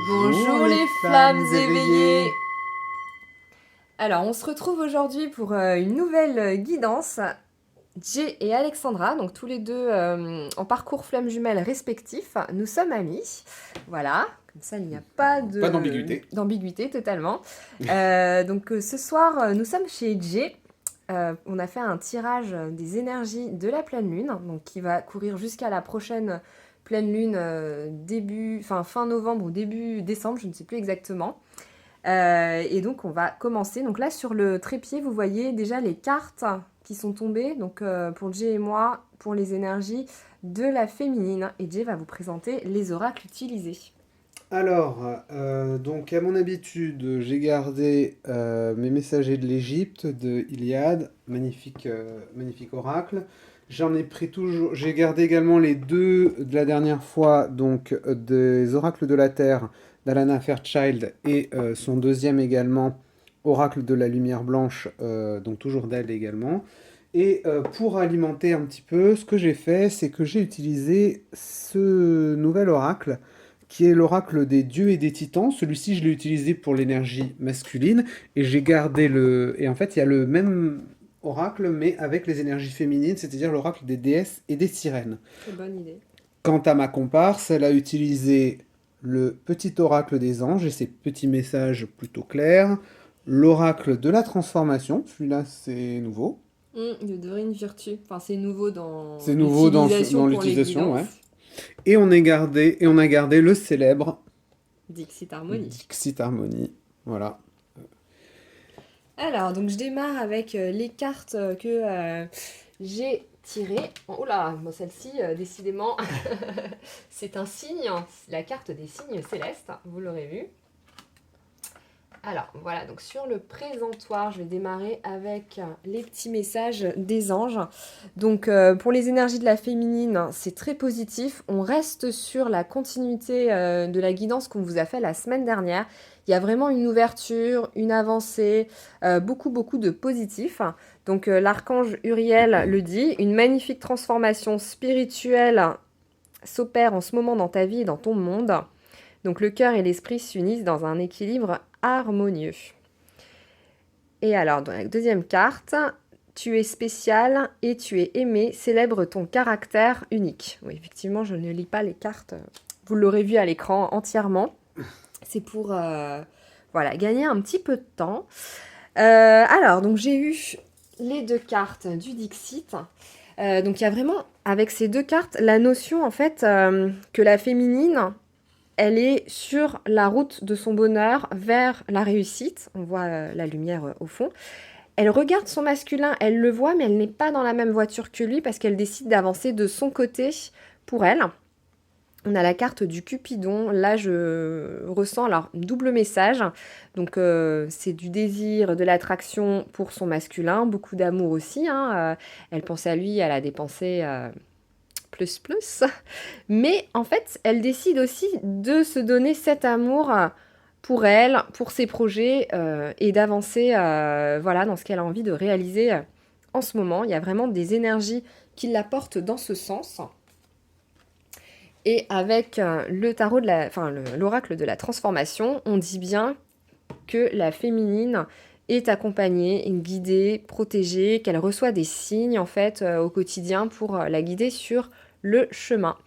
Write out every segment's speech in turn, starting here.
Bonjour les flammes éveillées. Alors, on se retrouve aujourd'hui pour une nouvelle guidance. Jay et Alexandra, donc tous les deux en parcours flammes jumelles respectifs, nous sommes amis. Voilà, comme ça il n'y a pas d'ambiguïté totalement. Ce soir, nous sommes chez Jay. On a fait un tirage des énergies de la pleine lune, donc qui va courir jusqu'à la prochaine pleine lune fin novembre ou début décembre, je ne sais plus exactement. Et donc on va commencer. Donc là sur le trépied, vous voyez déjà les cartes qui sont tombées. Donc pour Jay et moi, pour les énergies de la féminine. Et Jay va vous présenter les oracles utilisés. Alors, donc à mon habitude, j'ai gardé mes messagers de l'Égypte, de Iliade, magnifique oracle. J'en ai pris toujours. J'ai gardé également les deux de la dernière fois, donc des oracles de la Terre d'Alana Fairchild et son deuxième également, oracle de la lumière blanche, donc toujours d'elle également. Et pour alimenter un petit peu, ce que j'ai fait, c'est que j'ai utilisé ce nouvel oracle qui est l'oracle des dieux et des titans. Celui-ci, je l'ai utilisé pour l'énergie masculine, et j'ai gardé le... Et en fait, il y a le même oracle, mais avec les énergies féminines, c'est-à-dire l'oracle des déesses et des sirènes. Très bonne idée. Quant à ma comparse, elle a utilisé le petit oracle des anges et ses petits messages plutôt clairs, l'oracle de la transformation, celui-là c'est nouveau. De Dorine Virtue. Enfin, c'est nouveau dans C'est nouveau dans l'utilisation pour les l'utilisation, ouais. guidances. Et on a gardé le célèbre Dixit Harmonie. Dixit Harmonie. Voilà. Alors, donc je démarre avec les cartes que j'ai tirées. Oh là, bon, celle-ci, décidément, c'est un signe, la carte des signes célestes, vous l'aurez vu. Alors, voilà, donc sur le présentoir, je vais démarrer avec les petits messages des anges. Donc, pour les énergies de la féminine, c'est très positif. On reste sur la continuité de la guidance qu'on vous a fait la semaine dernière. Il y a vraiment une ouverture, une avancée, beaucoup de positif. Donc, l'archange Uriel le dit, une magnifique transformation spirituelle s'opère en ce moment dans ta vie et dans ton monde. Donc le cœur et l'esprit s'unissent dans un équilibre harmonieux. Et alors, dans la deuxième carte, tu es spécial et tu es aimé, célèbre ton caractère unique. Oui, effectivement, je ne lis pas les cartes. Vous l'aurez vu à l'écran entièrement. C'est pour gagner un petit peu de temps. Alors, donc j'ai eu les deux cartes du Dixit. Donc il y a vraiment, avec ces deux cartes, la notion en fait que la féminine, elle est sur la route de son bonheur vers la réussite. On voit la lumière au fond. Elle regarde son masculin, elle le voit, mais elle n'est pas dans la même voiture que lui parce qu'elle décide d'avancer de son côté pour elle. On a la carte du Cupidon. Là, je ressens alors double message. Donc, c'est du désir, de l'attraction pour son masculin, beaucoup d'amour aussi. Elle pense à lui, elle a dépensé plus. Mais en fait, elle décide aussi de se donner cet amour pour elle, pour ses projets et d'avancer dans ce qu'elle a envie de réaliser en ce moment. Il y a vraiment des énergies qui la portent dans ce sens. Et avec le tarot l'oracle de la transformation, on dit bien que la féminine est accompagnée, guidée, protégée, qu'elle reçoit des signes en fait au quotidien pour la guider sur le chemin.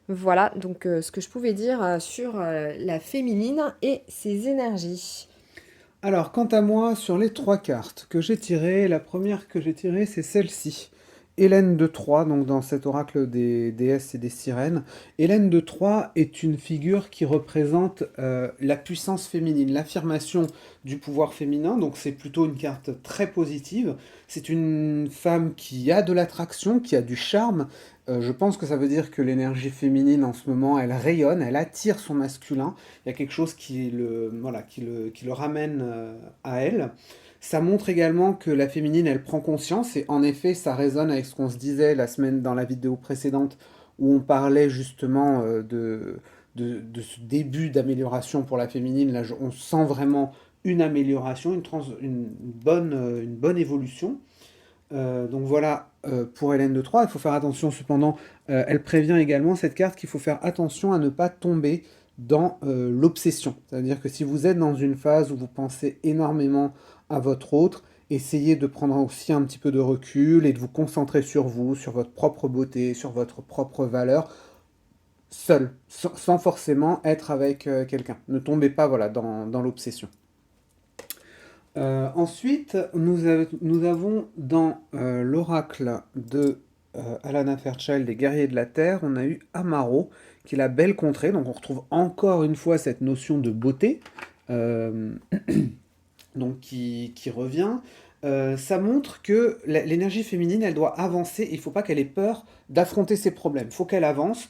Voilà donc ce que je pouvais dire sur la féminine et ses énergies. Alors, quant à moi, sur les trois cartes que j'ai tirées, la première que j'ai tirée, c'est celle-ci. Hélène de Troie, donc dans cet oracle des déesses et des sirènes. Hélène de Troie est une figure qui représente la puissance féminine, l'affirmation du pouvoir féminin, donc c'est plutôt une carte très positive. C'est une femme qui a de l'attraction, qui a du charme. Je pense que ça veut dire que l'énergie féminine en ce moment, elle rayonne, elle attire son masculin. Il y a quelque chose qui le ramène à elle. Ça montre également que la féminine, elle prend conscience, et en effet, ça résonne avec ce qu'on se disait la semaine dans la vidéo précédente, où on parlait justement de ce début d'amélioration pour la féminine. Là, on sent vraiment une amélioration, une bonne évolution. Donc voilà pour Hélène de Troie. Il faut faire attention cependant, elle prévient également cette carte qu'il faut faire attention à ne pas tomber dans l'obsession. C'est-à-dire que si vous êtes dans une phase où vous pensez énormément à votre autre, essayez de prendre aussi un petit peu de recul et de vous concentrer sur vous, sur votre propre beauté, sur votre propre valeur, seul, sans forcément être avec quelqu'un. Ne tombez pas voilà, dans l'obsession. Ensuite, nous avons dans l'oracle de Alana Fairchild, les guerriers de la Terre, on a eu Amaro, qui est la belle contrée. Donc on retrouve encore une fois cette notion de beauté, euh, donc qui revient. Ça montre que l'énergie féminine, elle doit avancer. Il ne faut pas qu'elle ait peur d'affronter ses problèmes. Il faut qu'elle avance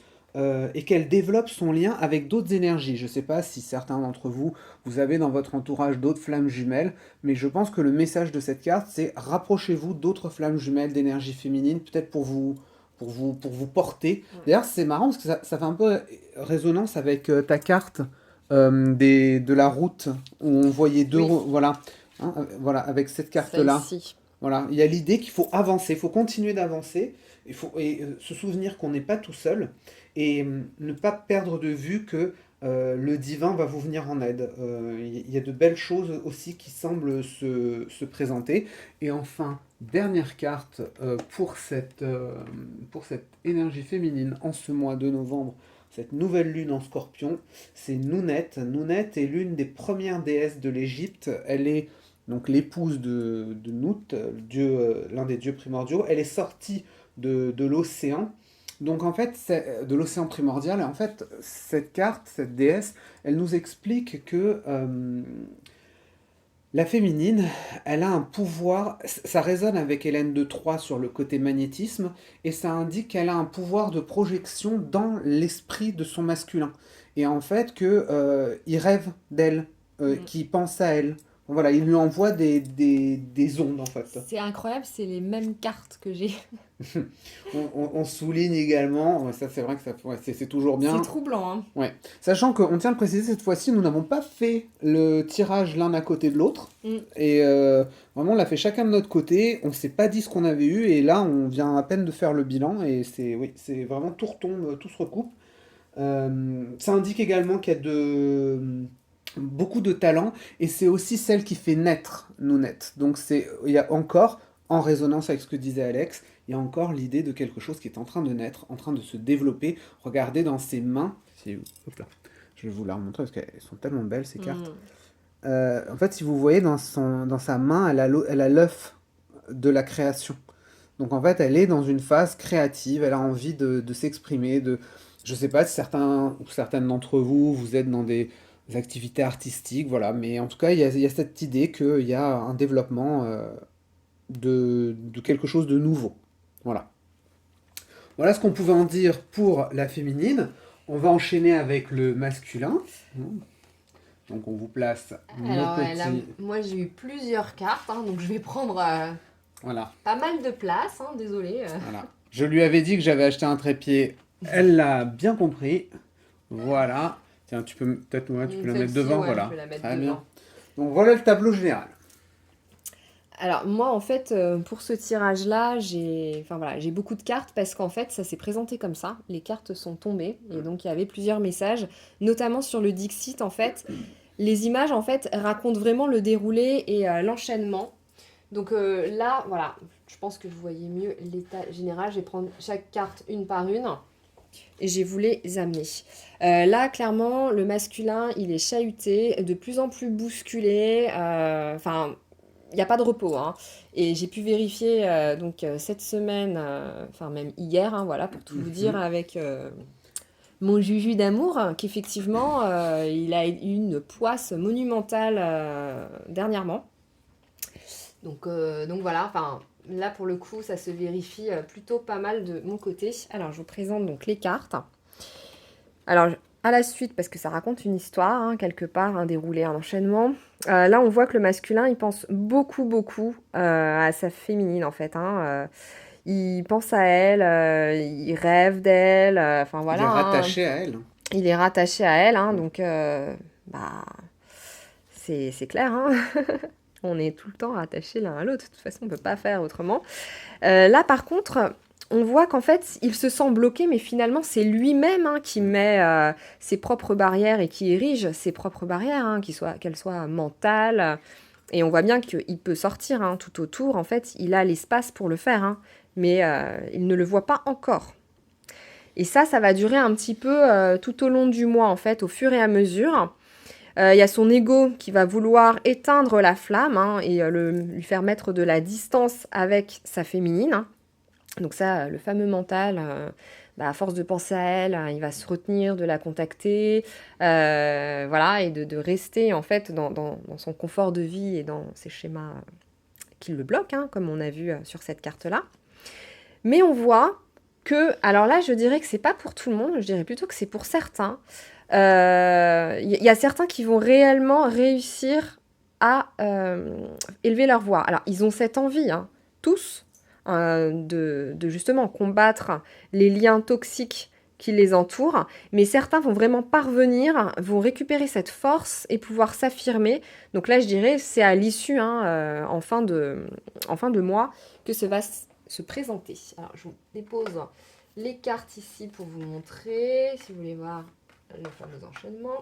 et qu'elle développe son lien avec d'autres énergies. Je ne sais pas si certains d'entre vous, vous avez dans votre entourage d'autres flammes jumelles, mais je pense que le message de cette carte, c'est rapprochez-vous d'autres flammes jumelles d'énergie féminine, peut-être pour vous porter. Ouais. D'ailleurs, c'est marrant parce que ça fait un peu résonance avec ta carte de la route où on voyait deux... Oui, Voilà. Hein, voilà, avec cette carte-là. celle-ci. Voilà, il y a l'idée qu'il faut avancer, il faut continuer d'avancer, se souvenir qu'on n'est pas tout seul et ne pas perdre de vue que le divin va vous venir en aide. Il y a de belles choses aussi qui semblent se présenter. Et enfin, dernière carte pour cette énergie féminine en ce mois de novembre, cette nouvelle lune en scorpion, c'est Nounet. Nounet est l'une des premières déesses de l'Égypte. Elle est donc l'épouse de Nout, l'un des dieux primordiaux. Elle est sortie de l'océan. Donc en fait, de l'océan primordial. Et en fait, cette carte, cette déesse, elle nous explique que la féminine, elle a un pouvoir, ça résonne avec Hélène de Troie sur le côté magnétisme, et ça indique qu'elle a un pouvoir de projection dans l'esprit de son masculin. Et en fait, il rêve d'elle, Mm. qu'il pense à elle. Voilà, il lui envoie des ondes en fait. C'est incroyable, c'est les mêmes cartes que j'ai. On souligne également, ouais, ça c'est vrai que c'est toujours C'est bien. troublant, hein. Ouais. Sachant qu'on tient à le préciser, cette fois-ci, nous n'avons pas fait le tirage l'un à côté de l'autre. Mm. Et vraiment, on l'a fait chacun de notre côté. On s'est pas dit ce qu'on avait eu. Et là, on vient à peine de faire le bilan. Et oui, c'est vraiment tout retombe, tout se recoupe. Ça indique également qu'il y a beaucoup de talent. Et c'est aussi celle qui fait naître Nounette. Donc, il y a encore, en résonance avec ce que disait Alex, il y a encore l'idée de quelque chose qui est en train de naître, en train de se développer. Regardez dans ses mains. Hop là. Je vais vous la remontrer parce qu'elles sont tellement belles ces cartes. Mm. En fait, si vous voyez dans sa main, elle a l'œuf de la création. Donc en fait, elle est dans une phase créative, elle a envie de s'exprimer. Je sais pas si certains ou certaines d'entre vous, vous êtes dans des activités artistiques, voilà. Mais en tout cas, il y a cette idée qu'il y a un développement de quelque chose de nouveau. Voilà. Voilà ce qu'on pouvait en dire pour la féminine. On va enchaîner avec le masculin. Donc on vous place nos Alors, petits... moi j'ai eu plusieurs cartes, hein, donc je vais prendre Voilà, pas mal de place, hein, désolé. voilà. Je lui avais dit que j'avais acheté un trépied. Elle l'a bien compris. Voilà. Tiens, tu peux peut-être ouais, tu peux la mettre Celle-ci, devant, ouais, voilà. je vais la mettre Très devant. bien. Donc voilà le tableau général. Alors moi en fait pour ce tirage-là j'ai beaucoup de cartes parce qu'en fait ça s'est présenté comme ça, les cartes sont tombées et donc il y avait plusieurs messages, notamment sur le Dixit en fait. Les images en fait racontent vraiment le déroulé et l'enchaînement. Donc là voilà, je pense que vous voyez mieux l'état général, je vais prendre chaque carte une par une et je vais vous les amener. Là, clairement, le masculin, il est chahuté, de plus en plus bousculé. Enfin, il n'y a pas de repos, hein. Et j'ai pu vérifier cette semaine, enfin même hier, hein, voilà, pour tout vous dire, avec mon Juju d'amour, qu'effectivement, il a eu une poisse monumentale dernièrement. Donc voilà, enfin là pour le coup, ça se vérifie plutôt pas mal de mon côté. Alors je vous présente donc les cartes. Alors à la suite, parce que ça raconte une histoire, hein, quelque part, un déroulé, un enchaînement. Là, on voit que le masculin, il pense beaucoup à sa féminine, en fait. Hein. Il pense à elle, il rêve d'elle, enfin Il voilà. est Hein. rattaché à elle. Il est rattaché à elle, hein, donc bah, c'est clair. Hein. On est tout le temps rattachés l'un à l'autre. De toute façon, on ne peut pas faire autrement. Là, par contre, on voit qu'en fait, il se sent bloqué, mais finalement, c'est lui-même qui met ses propres barrières et qui érige ses propres barrières, qu'elles soient mentales. Et on voit bien qu'il peut sortir tout autour. En fait, il a l'espace pour le faire, mais il ne le voit pas encore. Et ça va durer un petit peu tout au long du mois, en fait, au fur et à mesure. Il y a son ego qui va vouloir éteindre la flamme et lui faire mettre de la distance avec sa féminine. Donc ça, le fameux mental, à force de penser à elle, il va se retenir de la contacter, voilà, et de rester en fait dans son confort de vie et dans ses schémas qui le bloquent, comme on a vu sur cette carte-là. Mais on voit que, alors là, je dirais que c'est pas pour tout le monde, je dirais plutôt que c'est pour certains. Il y a certains qui vont réellement réussir à élever leur voix. Alors, ils ont cette envie, tous, de justement combattre les liens toxiques qui les entourent, mais certains vont vraiment parvenir, vont récupérer cette force et pouvoir s'affirmer. Donc là, je dirais, c'est à l'issue, en fin de mois, que ça va se présenter. Alors, je vous dépose les cartes ici pour vous montrer, si vous voulez voir le fameux enchaînement.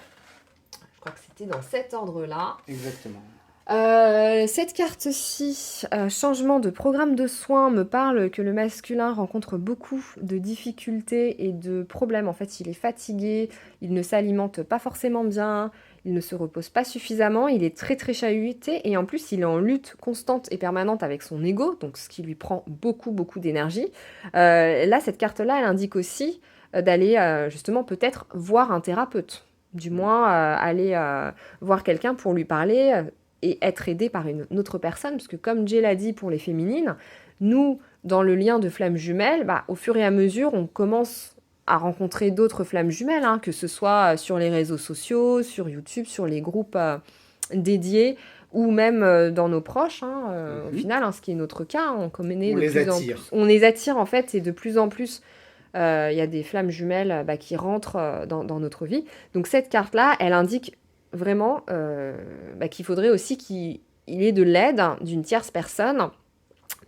Je crois que c'était dans cet ordre-là. Exactement. Cette carte-ci, changement de programme de soins, me parle que le masculin rencontre beaucoup de difficultés et de problèmes. En fait, il est fatigué, il ne s'alimente pas forcément bien, il ne se repose pas suffisamment, il est très très chahuté et en plus il est en lutte constante et permanente avec son ego, donc ce qui lui prend beaucoup beaucoup d'énergie. Là, cette carte-là, elle indique aussi d'aller justement peut-être voir un thérapeute, du moins aller voir quelqu'un pour lui parler et être aidé par une autre personne, parce que comme Jay l'a dit pour les féminines, nous, dans le lien de flammes jumelles, au fur et à mesure, on commence à rencontrer d'autres flammes jumelles, que ce soit sur les réseaux sociaux, sur YouTube, sur les groupes dédiés, ou même dans nos proches, au final, ce qui est notre cas, on connaît On de les plus en attire. plus. On les attire, en fait, et de plus en plus, il y a des flammes jumelles qui rentrent dans notre vie. Donc cette carte-là, elle indique vraiment qu'il faudrait aussi qu'il ait de l'aide d'une tierce personne,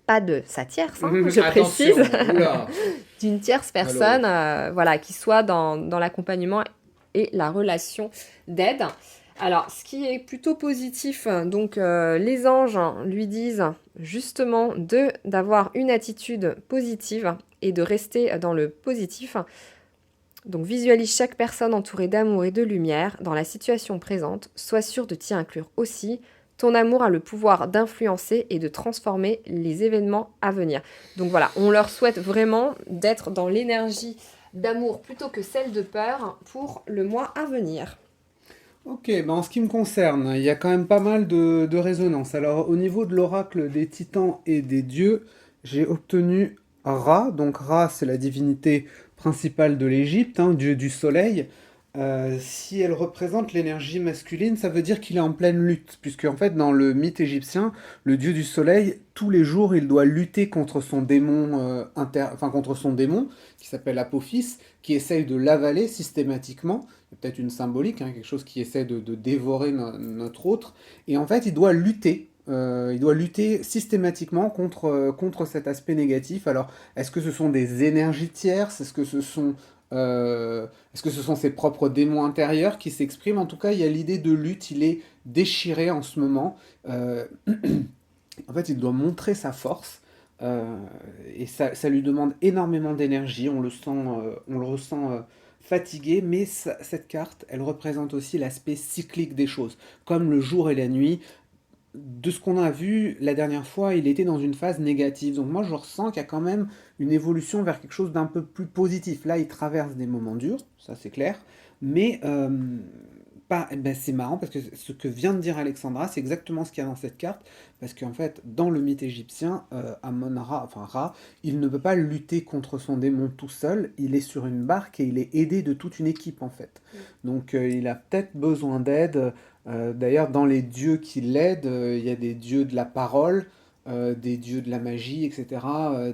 pas de sa tierce, je précise, d'une tierce personne, voilà, qui soit dans l'accompagnement et la relation d'aide. Alors, ce qui est plutôt positif, donc les anges lui disent justement d'avoir une attitude positive et de rester dans le positif. Donc visualise chaque personne entourée d'amour et de lumière dans la situation présente. Sois sûr de t'y inclure aussi. Ton amour a le pouvoir d'influencer et de transformer les événements à venir. Donc voilà, on leur souhaite vraiment d'être dans l'énergie d'amour plutôt que celle de peur pour le mois à venir. Ok, en ce qui me concerne, il y a quand même pas mal de résonance. Alors, au niveau de l'oracle des titans et des dieux, j'ai obtenu Ra. Donc, Ra, c'est la divinité principale de l'Égypte, dieu du soleil. Si elle représente l'énergie masculine, ça veut dire qu'il est en pleine lutte, puisque en fait, dans le mythe égyptien, le dieu du soleil, tous les jours, il doit lutter contre son démon, contre son démon, qui s'appelle Apophis, qui essaye de l'avaler systématiquement. Il y a peut-être une symbolique, quelque chose qui essaie de dévorer notre autre. Et en fait, il doit lutter systématiquement contre cet aspect négatif. Alors, est-ce que ce sont des énergies tierces? Est-ce que ce sont ses propres démons intérieurs qui s'expriment? En tout cas, il y a l'idée de lutte. Il est déchiré en ce moment. En fait, il doit montrer sa force. Et ça lui demande énormément d'énergie. On le ressent fatigué, mais cette carte, elle représente aussi l'aspect cyclique des choses, comme le jour et la nuit. De ce qu'on a vu la dernière fois, il était dans une phase négative. Donc moi, je ressens qu'il y a quand même une évolution vers quelque chose d'un peu plus positif. Là, il traverse des moments durs, ça c'est clair, mais c'est marrant parce que ce que vient de dire Alexandra, c'est exactement ce qu'il y a dans cette carte, parce qu'en fait, dans le mythe égyptien, Amon-Ra, enfin Ra, il ne peut pas lutter contre son démon tout seul, il est sur une barque et il est aidé de toute une équipe en fait. Donc il a peut-être besoin d'aide. D'ailleurs, dans les dieux qui l'aident, il y a des dieux de la parole, des dieux de la magie, etc.,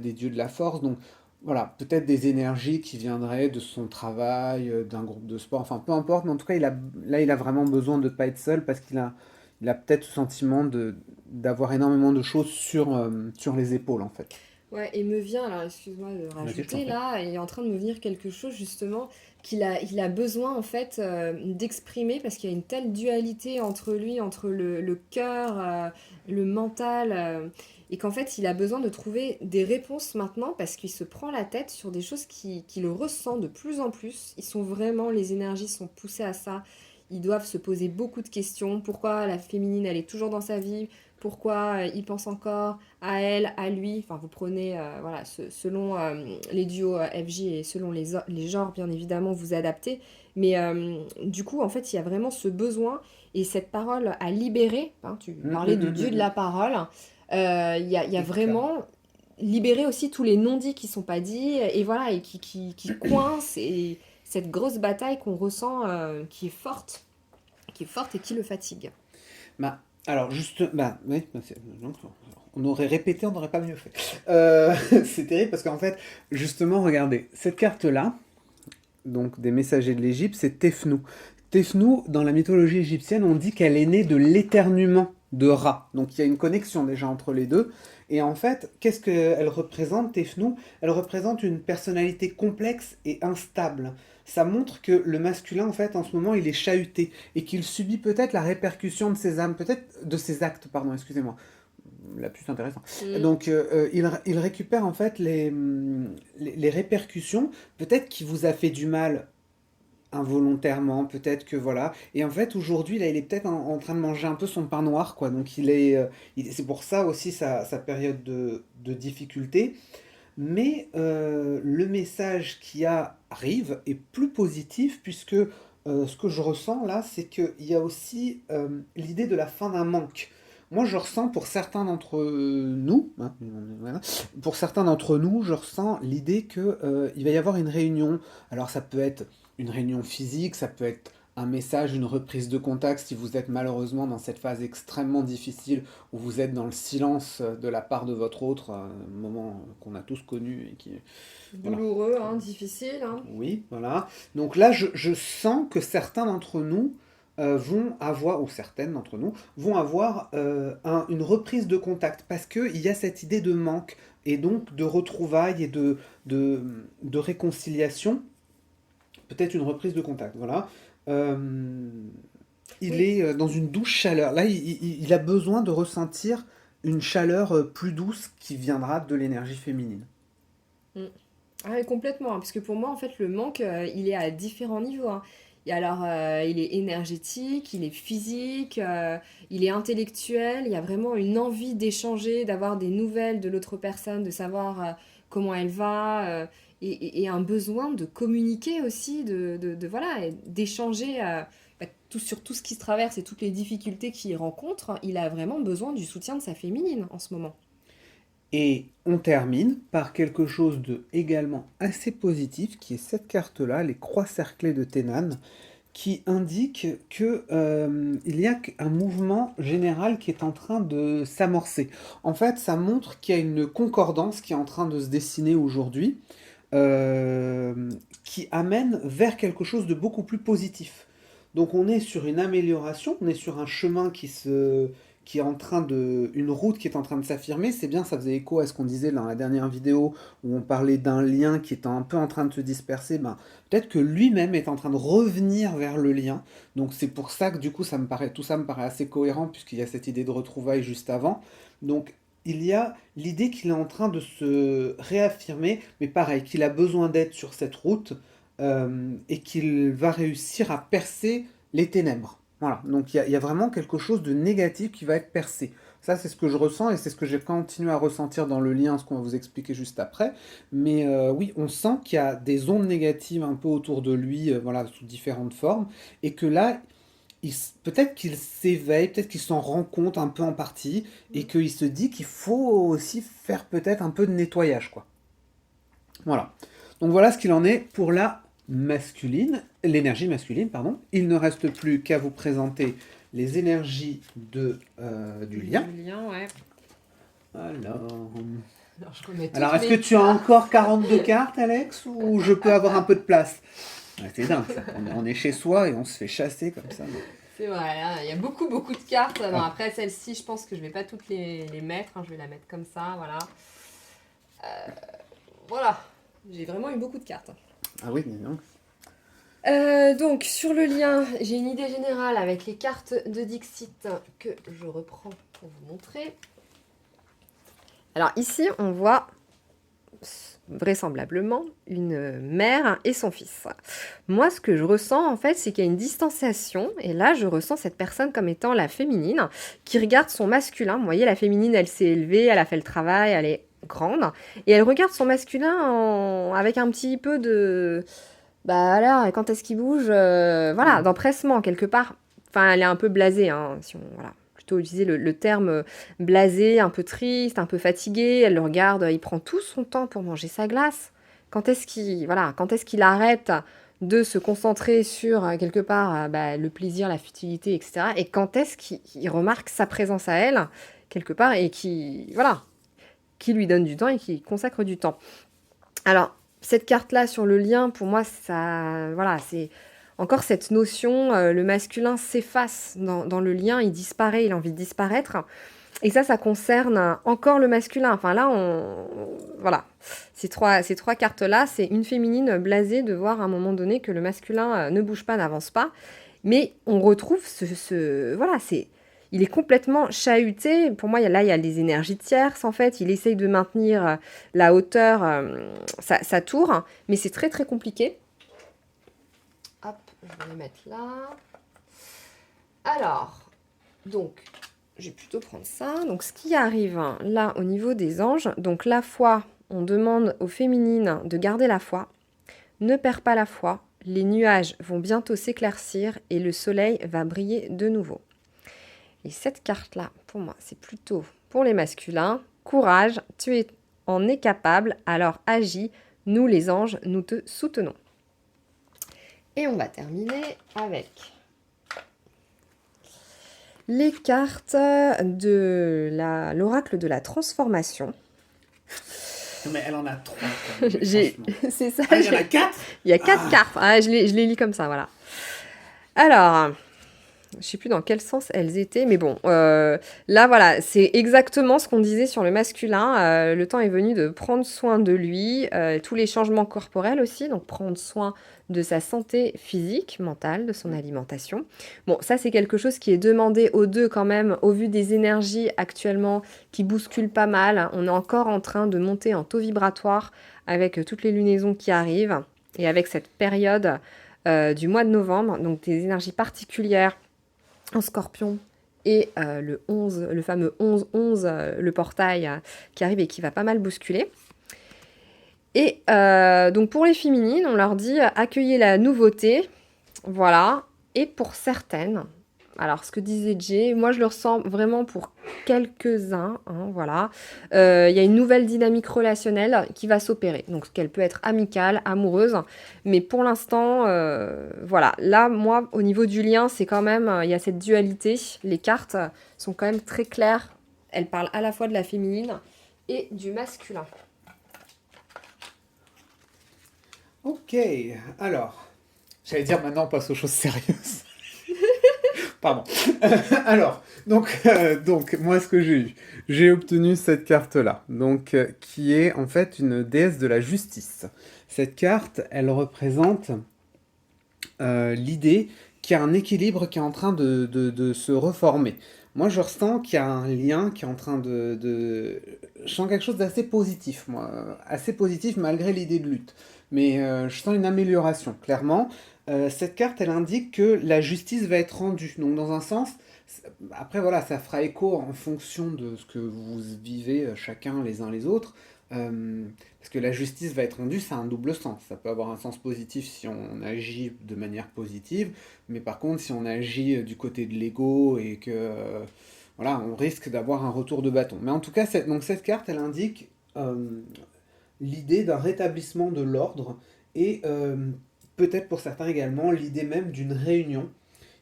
des dieux de la force. Donc voilà, peut-être des énergies qui viendraient de son travail, d'un groupe de sport, enfin peu importe, mais en tout cas, il a vraiment besoin de ne pas être seul parce il a peut-être ce sentiment d'avoir énormément de choses sur les épaules en fait. Ouais, et me vient, alors excuse-moi de Vas-y, je t'en rajouter prie. là, il est en train de me venir quelque chose justement il a besoin en fait d'exprimer parce qu'il y a une telle dualité entre lui, entre le cœur, le mental, et qu'en fait il a besoin de trouver des réponses maintenant parce qu'il se prend la tête sur des choses qui le ressent de plus en plus. Ils sont vraiment, les énergies sont poussées à ça. Ils doivent se poser beaucoup de questions. Pourquoi la féminine, elle est toujours dans sa vie? Pourquoi il pense encore à elle, à lui. Enfin, vous prenez, voilà, selon les duos FJ et selon les genres, bien évidemment, vous adaptez. Mais du coup, en fait, il y a vraiment ce besoin et cette parole à libérer. Hein, tu parlais du dieu de la parole. Il y a Éclat. vraiment libérer aussi tous les non-dits qui sont pas dits et voilà, et qui coincent. Et cette grosse bataille qu'on ressent qui est forte et qui le fatigue. Bah, alors, juste, bah, oui, bah, donc, on aurait répété, on n'aurait pas mieux fait. C'est terrible parce qu'en fait, justement, regardez, cette carte-là, donc des messagers de l'Égypte, c'est Tefnou. Tefnou, dans la mythologie égyptienne, on dit qu'elle est née de l'éternuement de Ra. Donc il y a une connexion déjà entre les deux. Et en fait, qu'est-ce qu'elle représente, Tefnou? Elle représente une personnalité complexe et instable. Ça montre que le masculin, en fait, en ce moment, il est chahuté et qu'il subit peut-être la répercussion de ses âmes, peut-être de ses actes, pardon, excusez-moi. La plus intéressant. Mm. Donc, il récupère en fait les répercussions, peut-être qu'il vous a fait du mal involontairement, peut-être que voilà. Et en fait, aujourd'hui, là, il est peut-être en train de manger un peu son pain noir, quoi. Donc, c'est pour ça aussi sa période de difficulté. Mais le message arrive est plus positif, puisque ce que je ressens là, c'est qu'il y a aussi l'idée de la fin d'un manque. Moi, je ressens pour certains d'entre nous, hein, voilà, pour certains d'entre nous, je ressens l'idée que il va y avoir une réunion. Alors, ça peut être une réunion physique, ça peut être un message, une reprise de contact si vous êtes malheureusement dans cette phase extrêmement difficile où vous êtes dans le silence de la part de votre autre, un moment qu'on a tous connu et qui... Voilà. Douloureux, hein, difficile, hein. Oui, voilà. Donc là, je sens que certains d'entre nous vont avoir, ou certaines d'entre nous, vont avoir une reprise de contact parce qu'il y a cette idée de manque et donc de retrouvailles et de, de réconciliation, peut-être une reprise de contact, voilà. Euh, il Oui. est dans une douce chaleur. Là, il a besoin de ressentir une chaleur plus douce qui viendra de l'énergie féminine. Mm. Ah ouais, complètement, hein, parce que pour moi, en fait, le manque, il est à différents niveaux, hein. Et alors, il est énergétique, il est physique, il est intellectuel, il y a vraiment une envie d'échanger, d'avoir des nouvelles de l'autre personne, de savoir comment elle va, et un besoin de communiquer aussi, voilà, et d'échanger sur tout ce qui se traverse et toutes les difficultés qu'il rencontre. Il a vraiment besoin du soutien de sa féminine en ce moment. Et on termine par quelque chose de également assez positif, qui est cette carte-là, les croix cerclées de Ténan, qui indique que il y a un mouvement général qui est en train de s'amorcer. En fait, ça montre qu'il y a une concordance qui est en train de se dessiner aujourd'hui, euh, qui amène vers quelque chose de beaucoup plus positif. Donc on est sur une amélioration, on est sur un chemin qui est en train une route qui est en train de s'affirmer. C'est bien, ça faisait écho à ce qu'on disait dans la dernière vidéo où on parlait d'un lien qui est un peu en train de se disperser. Ben, peut-être que lui-même est en train de revenir vers le lien. Donc c'est pour ça que du coup tout ça me paraît assez cohérent puisqu'il y a cette idée de retrouvailles juste avant. Donc il y a l'idée qu'il est en train de se réaffirmer, mais pareil, qu'il a besoin d'être sur cette route et qu'il va réussir à percer les ténèbres. Voilà, donc il y a vraiment quelque chose de négatif qui va être percé. Ça, c'est ce que je ressens et c'est ce que j'ai continué à ressentir dans le lien, ce qu'on va vous expliquer juste après. Mais oui, on sent qu'il y a des ondes négatives un peu autour de lui, voilà, sous différentes formes, et que là, peut-être qu'il s'éveille, peut-être qu'il s'en rend compte un peu en partie, et qu'il se dit qu'il faut aussi faire peut-être un peu de nettoyage, quoi. Voilà. Donc voilà ce qu'il en est pour la masculine, l'énergie masculine, pardon. Il ne reste plus qu'à vous présenter les énergies du lien. Du lien, ouais. Alors, Alors, je remets alors toutes est-ce que mes tu as cartes. encore 42 cartes, Alex, ou je peux avoir un peu de place? Ouais, c'est dingue ça. On est chez soi et on se fait chasser comme ça. C'est vrai, hein, il y a beaucoup, beaucoup de cartes. Non, Ah, après, celle-ci, je pense que je vais pas toutes les mettre, hein, je vais la mettre comme ça, voilà. Voilà, j'ai vraiment eu beaucoup de cartes. Ah oui, mais non. Donc, sur le lien, j'ai une idée générale avec les cartes de Dixit que je reprends pour vous montrer. Alors ici, on voit vraisemblablement une mère et son fils. Moi, ce que je ressens, en fait, c'est qu'il y a une distanciation, et là, je ressens cette personne comme étant la féminine, qui regarde son masculin. Vous voyez, la féminine, elle s'est élevée, elle a fait le travail, elle est grande, et elle regarde son masculin avec un petit peu de... Bah alors, quand est-ce qu'il bouge Voilà, d'empressement, quelque part. Enfin, elle est un peu blasée, hein, si on... Voilà. Plutôt utiliser le terme blasé, un peu triste, un peu fatigué. Elle le regarde, il prend tout son temps pour manger sa glace. Quand est-ce qu'il arrête de se concentrer sur, quelque part, bah, le plaisir, la futilité, etc. Et quand est-ce qu'il remarque sa présence à elle, quelque part, et voilà, qui lui donne du temps et qui consacre du temps. Alors, cette carte-là sur le lien, pour moi, ça, voilà, c'est encore cette notion, le masculin s'efface dans le lien, il disparaît, il a envie de disparaître. Et ça concerne encore le masculin. Enfin là, voilà, ces trois cartes-là, c'est une féminine blasée de voir à un moment donné que le masculin ne bouge pas, n'avance pas. Mais on retrouve voilà, il est complètement chahuté. Pour moi, il y a les énergies tierces, en fait. Il essaye de maintenir la hauteur, sa tour, mais c'est très, très compliqué. Hop, je vais les mettre là. Alors, donc, je vais plutôt prendre ça. Donc, ce qui arrive là, au niveau des anges, donc la foi, on demande aux féminines de garder la foi. Ne perds pas la foi. Les nuages vont bientôt s'éclaircir et le soleil va briller de nouveau. Et cette carte-là, pour moi, c'est plutôt pour les masculins. Courage, tu en es capable, alors agis. Nous, les anges, nous te soutenons. Et on va terminer avec les cartes de l'oracle de la transformation. Mais elle en a 3. C'est ça. Ah, il y en a 4. Il y a 4 cartes. Ah, je les lis comme ça, voilà. Alors, je ne sais plus dans quel sens elles étaient, mais bon, là, voilà, c'est exactement ce qu'on disait sur le masculin. Le temps est venu de prendre soin de lui, tous les changements corporels aussi, donc prendre soin de sa santé physique, mentale, de son alimentation. Bon, ça, c'est quelque chose qui est demandé aux deux quand même, au vu des énergies actuellement qui bousculent pas mal. On est encore en train de monter en taux vibratoire avec toutes les lunaisons qui arrivent et avec cette période du mois de novembre, donc des énergies particulières en Scorpion et le fameux 11-11, le portail qui arrive et qui va pas mal bousculer. Et donc pour les féminines, on leur dit accueillez la nouveauté, voilà. Et pour certaines, alors ce que disait Jay, moi je le ressens vraiment pour quelques-uns, hein, voilà. Il y a une nouvelle dynamique relationnelle qui va s'opérer, donc qu'elle peut être amicale, amoureuse, mais pour l'instant, voilà. Là, moi, au niveau du lien, c'est quand même, il y a cette dualité. Les cartes sont quand même très claires. Elles parlent à la fois de la féminine et du masculin. Ok, alors, j'allais dire maintenant on passe aux choses sérieuses. Pardon. Alors, donc, moi ce que j'ai obtenu cette carte-là, donc qui est en fait une déesse de la justice. Cette carte, elle représente l'idée qu'il y a un équilibre qui est en train de se reformer. Moi, je ressens qu'il y a un lien qui est en train Je sens quelque chose d'assez positif, moi. Assez positif malgré l'idée de lutte. Mais je sens une amélioration, clairement. Cette carte, elle indique que la justice va être rendue. Donc, dans un sens, après, voilà, ça fera écho en fonction de ce que vous vivez chacun les uns les autres. Parce que la justice va être rendue, ça a un double sens. Ça peut avoir un sens positif si on agit de manière positive, mais par contre, si on agit du côté de l'ego et que voilà, on risque d'avoir un retour de bâton. Mais en tout cas, cette carte, elle indique l'idée d'un rétablissement de l'ordre et peut-être pour certains également l'idée même d'une réunion.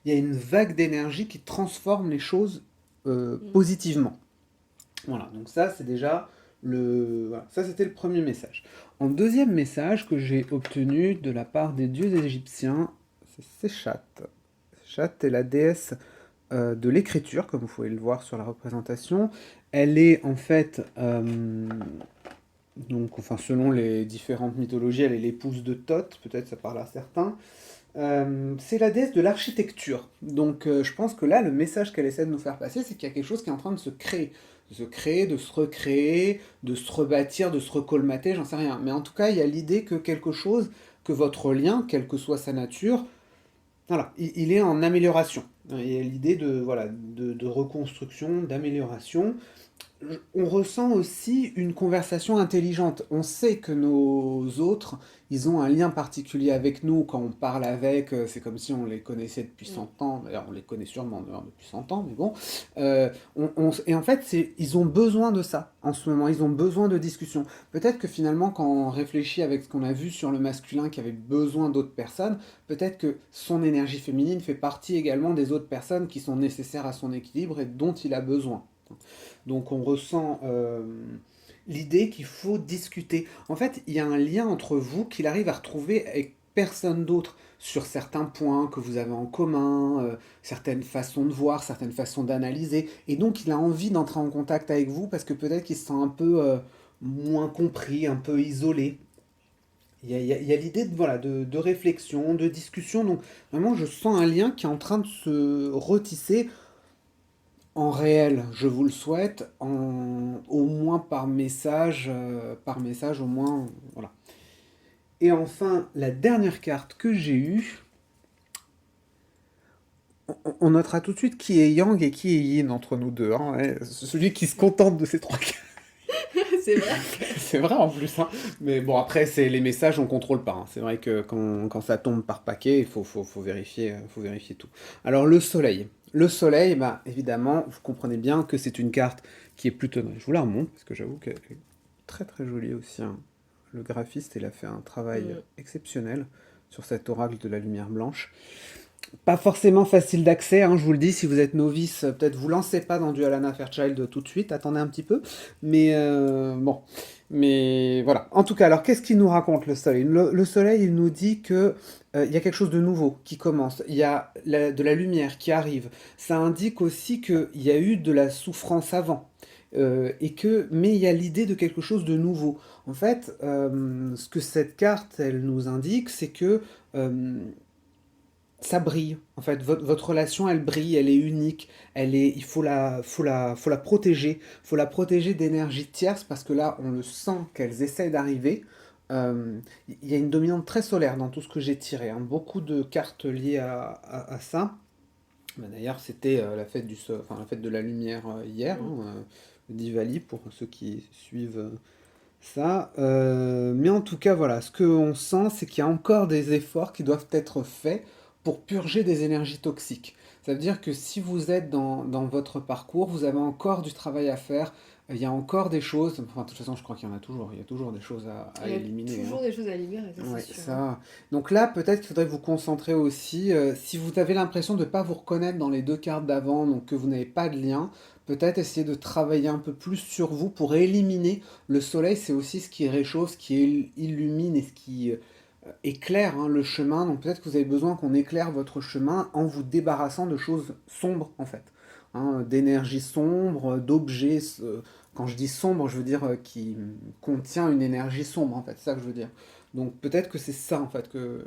Il y a une vague d'énergie qui transforme les choses positivement. Voilà, donc ça c'est déjà voilà, ça c'était le premier message. En deuxième message que j'ai obtenu de la part des dieux égyptiens, c'est Séchat. Séchat est la déesse de l'écriture, comme vous pouvez le voir sur la représentation. Elle est en fait Donc, enfin, selon les différentes mythologies, elle est l'épouse de Thoth, peut-être ça parle à certains. C'est la déesse de l'architecture. Donc je pense que là, le message qu'elle essaie de nous faire passer, c'est qu'il y a quelque chose qui est en train de se créer. De se créer, de se recréer, de se rebâtir, de se recolmater, j'en sais rien. Mais en tout cas, il y a l'idée que quelque chose, que votre lien, quelle que soit sa nature, voilà, il est en amélioration. Il y a l'idée de, voilà, de reconstruction, d'amélioration. On ressent aussi une conversation intelligente. On sait que nos autres, ils ont un lien particulier avec nous. Quand on parle avec, c'est comme si on les connaissait depuis Mm. 100 ans. D'ailleurs, on les connaît sûrement d'ailleurs depuis 100 ans, mais bon. Et en fait, ils ont besoin de ça en ce moment. Ils ont besoin de discussion. Peut-être que finalement, quand on réfléchit avec ce qu'on a vu sur le masculin qui avait besoin d'autres personnes, peut-être que son énergie féminine fait partie également des autres personnes qui sont nécessaires à son équilibre et dont il a besoin. Donc on ressent l'idée qu'il faut discuter. En fait, il y a un lien entre vous qu'il arrive à retrouver avec personne d'autre sur certains points que vous avez en commun, certaines façons de voir, certaines façons d'analyser. Et donc il a envie d'entrer en contact avec vous parce que peut-être qu'il se sent un peu moins compris, un peu isolé. Il y a l'idée de, voilà, de réflexion, de discussion. Donc vraiment, je sens un lien qui est en train de se retisser en réel, je vous le souhaite, au moins par message au moins, voilà. Et enfin, la dernière carte que j'ai eue, on notera tout de suite qui est Yang et qui est Yin entre nous deux, hein, ouais. Celui qui se contente de ces trois cartes. C'est vrai. C'est vrai en plus, hein. Mais bon, après, c'est les messages, on contrôle pas, hein. C'est vrai que quand ça tombe par paquet, il faut vérifier tout. Alors, le soleil. Le soleil, bah, évidemment, vous comprenez bien que c'est une carte qui est plutôt... Je vous la remonte, parce que j'avoue qu'elle est très très jolie aussi, hein. Le graphiste, il a fait un travail Mm. exceptionnel sur cet oracle de la lumière blanche. Pas forcément facile d'accès, hein, je vous le dis, si vous êtes novice, peut-être vous lancez pas dans du Alana Fairchild tout de suite, attendez un petit peu. Mais bon, mais voilà. En tout cas, alors qu'est-ce qu'il nous raconte le soleil? Le soleil, il nous dit que il y a quelque chose de nouveau qui commence, il y a de la lumière qui arrive. Ça indique aussi qu'il y a eu de la souffrance avant. Mais il y a l'idée de quelque chose de nouveau. En fait, ce que cette carte, elle nous indique, c'est que euh, ça brille. En fait, votre relation, elle brille, elle est unique. Il faut la protéger. Il faut la protéger d'énergie tierce parce que là, on le sent qu'elles essaient d'arriver. Il y a une dominante très solaire dans tout ce que j'ai tiré, hein. Beaucoup de cartes liées à ça. Bah, d'ailleurs, c'était la fête de la lumière hier, Mm. hein, Diwali pour ceux qui suivent ça. Mais en tout cas, voilà, ce qu'on sent, c'est qu'il y a encore des efforts qui doivent être faits pour purger des énergies toxiques. Ça veut dire que si vous êtes dans votre parcours, vous avez encore du travail à faire. Il y a encore des choses, enfin de toute façon je crois qu'il y en a toujours, il y a toujours des choses à Il y a éliminer, hein. toujours des choses à libérer, ça c'est Ouais, sûr, hein. ça. Donc là, peut-être qu'il faudrait vous concentrer aussi. Si vous avez l'impression de ne pas vous reconnaître dans les deux cartes d'avant, donc que vous n'avez pas de lien, peut-être essayer de travailler un peu plus sur vous pour éliminer. Le soleil, c'est aussi ce qui réchauffe, ce qui illumine et ce qui éclaire, hein, le chemin. Donc peut-être que vous avez besoin qu'on éclaire votre chemin en vous débarrassant de choses sombres, en fait. Hein, d'énergie sombre, d'objets. Quand je dis sombre, je veux dire qui contient une énergie sombre, en fait. C'est ça que je veux dire. Donc peut-être que c'est ça en fait que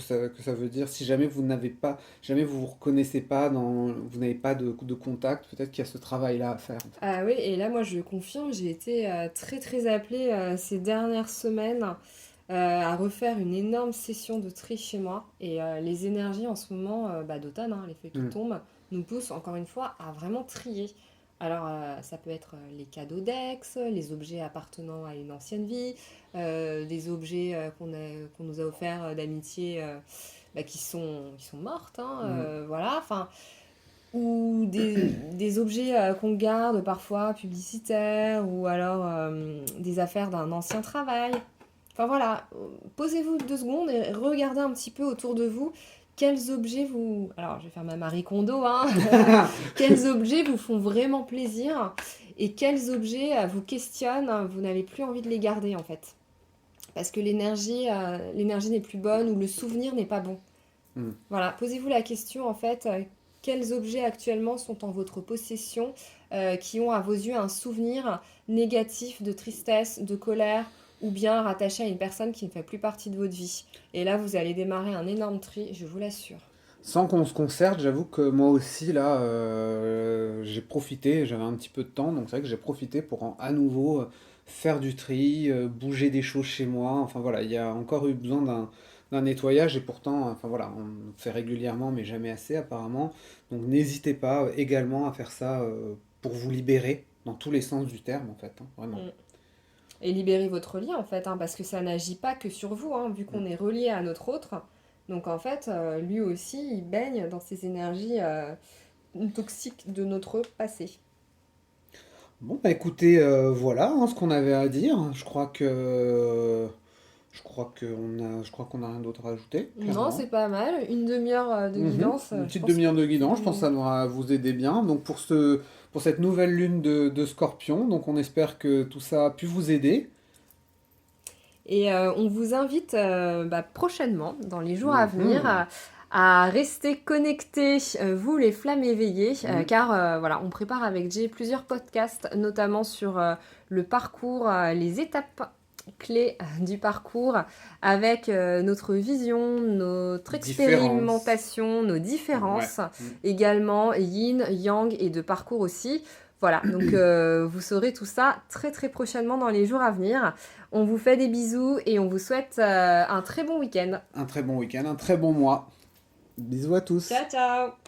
ça veut dire. Si jamais vous n'avez pas, jamais vous vous reconnaissez pas vous n'avez pas de contact, peut-être qu'il y a ce travail-là à faire. Ah oui, et là, moi, je confirme, j'ai été très très appelée ces dernières semaines à refaire une énorme session de tri chez moi. Et les énergies en ce moment d'automne, hein, les feuilles qui Hmm. tombent, nous poussent encore une fois à vraiment trier. Alors, ça peut être les cadeaux d'ex, les objets appartenant à une ancienne vie, des objets qu'on nous a offerts d'amitié qui sont mortes, hein, Hmm. voilà, enfin, ou des objets qu'on garde parfois publicitaires, ou alors des affaires d'un ancien travail. Enfin voilà, posez-vous 2 secondes et regardez un petit peu autour de vous quels objets vous... Alors je vais faire ma Marie Kondo, hein. Quels objets vous font vraiment plaisir et quels objets vous questionnent, hein, vous n'avez plus envie de les garder en fait. Parce que l'énergie n'est plus bonne ou le souvenir n'est pas bon. Hmm. Voilà, posez-vous la question en fait, quels objets actuellement sont en votre possession qui ont à vos yeux un souvenir négatif de tristesse, de colère ou bien rattaché à une personne qui ne fait plus partie de votre vie. Et là, vous allez démarrer un énorme tri, je vous l'assure. Sans qu'on se concerte, j'avoue que moi aussi, là, j'ai profité, j'avais un petit peu de temps, donc c'est vrai que j'ai profité pour à nouveau faire du tri, bouger des choses chez moi. Enfin voilà, il y a encore eu besoin d'un nettoyage et pourtant, enfin voilà, on le fait régulièrement, mais jamais assez apparemment. Donc n'hésitez pas également à faire ça pour vous libérer dans tous les sens du terme, en fait, hein, vraiment. Mm. Et libérez votre lien en fait, hein, parce que ça n'agit pas que sur vous, hein, vu Mm. qu'on est relié à notre autre. Donc en fait, lui aussi, il baigne dans ces énergies toxiques de notre passé. Bon, bah écoutez, voilà hein, ce qu'on avait à dire. Je crois qu'on a rien d'autre à ajouter, Non, c'est clairement. pas mal. Une demi-heure de Mhm. guidance, Une je petite pense demi-heure de que guidance, je pense que ça devra vous aider bien. Donc pour cette nouvelle lune de Scorpion, donc on espère que tout ça a pu vous aider. Et on vous invite prochainement, dans les jours à venir, Mhm. à rester connectés, vous les flammes éveillées, Mhm. car voilà, on prépare avec Jay plusieurs podcasts, notamment sur le parcours, les étapes clés du parcours, avec notre vision, notre Différence. expérimentation, nos Ouais. différences, Mhm. également yin, yang et de parcours aussi. Voilà, donc vous saurez tout ça très très prochainement dans les jours à venir. On vous fait des bisous et on vous souhaite un très bon week-end. Un très bon week-end, un très bon mois. Bisous à tous. Ciao ciao